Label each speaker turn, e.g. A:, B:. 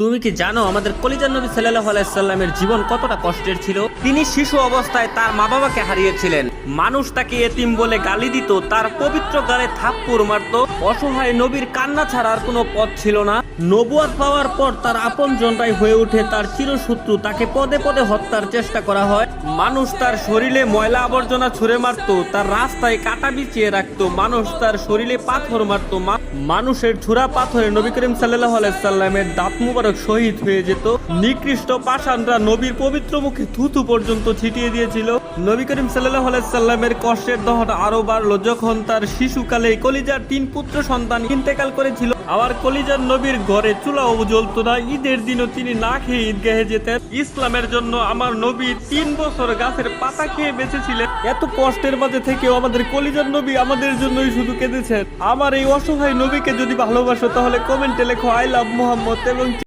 A: তুমি কি জানো আমাদের কলিজার নবী সাল্লাল্লাহু আলাইহি সাল্লামের জীবন কতটা কষ্টের ছিল? তিনি শিশু অবস্থায় তার মা বাবাকে হারিয়েছিলেন। মানুষ তাকে এতিম বলে গালি দিত, তার পবিত্র গালে থাপ্পড় মারত। অসহায় নবীর কান্না ছাড়া আর কোনো পথ ছিল না। নবুয়ত পাওয়ার পর তার আপনজনরাই হয়ে ওঠে তার চিরশত্রু। তাকে পদে পদে হত্যার চেষ্টা করা হয়। মানুষ তার শরীরে ময়লা আবর্জনা ছুঁড়ে মারত, তার রাস্তায় কাটা বিছিয়ে রাখতো। মানুষ তার শরীরে পাথর মারত। মানুষের ছোড়া পাথরে নবী করিম সাল্লাল্লাহু আলাইহি সাল্লামের দাঁত মুবারক শহীদ হয়ে যেত। নিকৃষ্ট পাষাণরা নবীর পবিত্র মুখে থুতু পর্যন্ত ছিটিয়ে দিয়েছিল। নবী করিম সাল্লাল্লাহু আলাইহি সাল্লামের কষ্টের দহন আরো বাড়লো যখন তার শিশুকালে কলিজার 3 পুত্র সন্তান ইন্তেকাল করেছিল। আবার কলিজার নবীর ঘরে চুলাও জ্বলতো না। ঈদের দিনও তিনি না খেয়ে ঈদগাহে যেতেন। ইসলামের জন্য আমার নবী 3 বছর গাছের পাতা খেয়ে বেঁচেছিলেন। এত কষ্টের মাঝে থেকেও আমাদের কলিজার নবী আমাদের জন্যই শুধু কেঁদেছেন। আমার এই অসহায় নবীকে যদি ভালোবাসো তাহলে কমেন্টে লেখো আই লাভ মুহাম্মদ এবং